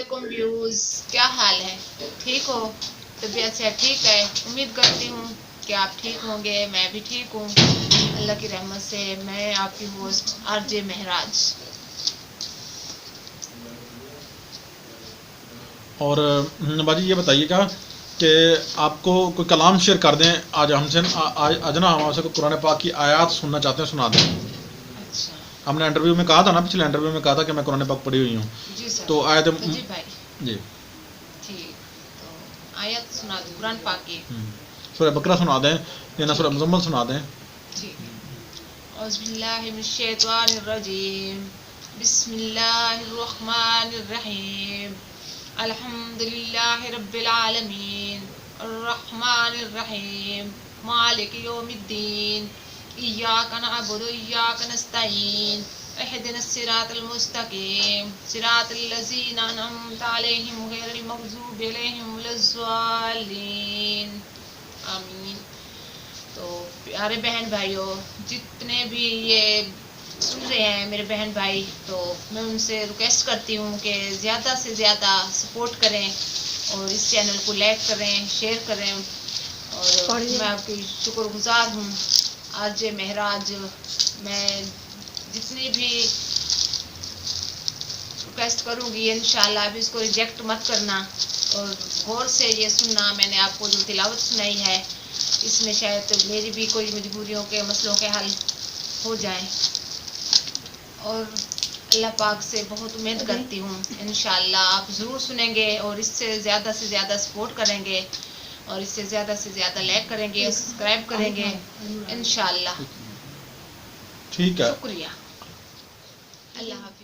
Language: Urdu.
علیکم ویوز، کیا حال ہے؟ ٹھیک ہو؟ طبیعت سے ٹھیک ہے؟ امید کرتی ہوں کہ آپ ٹھیک ہوں گے، میں بھی ٹھیک ہوں اللہ کی رحمت سے۔ میں آپ کی ہوسٹ RJ مہراج۔ اور باجی یہ بتائیے گا کہ آپ کو کوئی کلام شیئر کر دیں آج ہم سے، آج نا ہم آپ سے کقرآن پاک کی آیات سننا چاہتے ہیں، سنا دیں۔ اچھا ہم نے انٹرویو میں کہا تھا نا، پچھلے انٹرویو میں کہا تھا کہ میں قرآن پاک پڑھی ہوئی ہوں، جی سر، تو آیت جی بھائی جی ٹھیک، تو آیت سنا دیں قرآن پاک کی۔ سورہ بقرہ سنا دیں یا سورہ ٹھیک ہے، مزمل سنا دیں۔ ٹھیک ہے۔ اعوذ باللہ من الشیطان الرجیم، بسم اللہ الرحمن الرحیم، الحمد للہ رب العالمین، الرحمن الرحیم، مالک یوم الدین، ایاک نعبد و ایاک نستعین، اہدنا الصراط المستقیم، صراط الذین انعمت علیہم غیر المغضوب علیہم ولا الضالین، آمین۔ تو پیارے بہن بھائیوں، جتنے بھی یہ سن رہے ہیں میرے بہن بھائی، تو میں ان سے ریکویسٹ کرتی ہوں کہ زیادہ سے زیادہ سپورٹ کریں اور اس چینل کو لائک کریں، شیئر کریں، اور میں آپ کی شکر گزار ہوں RJ مہراج۔ میں جتنی بھی ریکویسٹ کروں گی انشاءاللہ اب اس کو ریجیکٹ مت کرنا، اور غور سے یہ سننا۔ میں نے آپ کو جو تلاوت سنائی ہے اس میں شاید میری بھی کوئی مجبوریوں کے مسئلوں کے حل ہو جائیں، اور اللہ پاک سے بہت امید کرتی ہوں انشاءاللہ آپ ضرور سنیں گے اور اس سے زیادہ سپورٹ کریں گے، اور اس سے زیادہ لائک کریں گے، سبسکرائب کریں گے انشاءاللہ۔ ٹھیک ہے۔ شکریہ، اللہ حافظ۔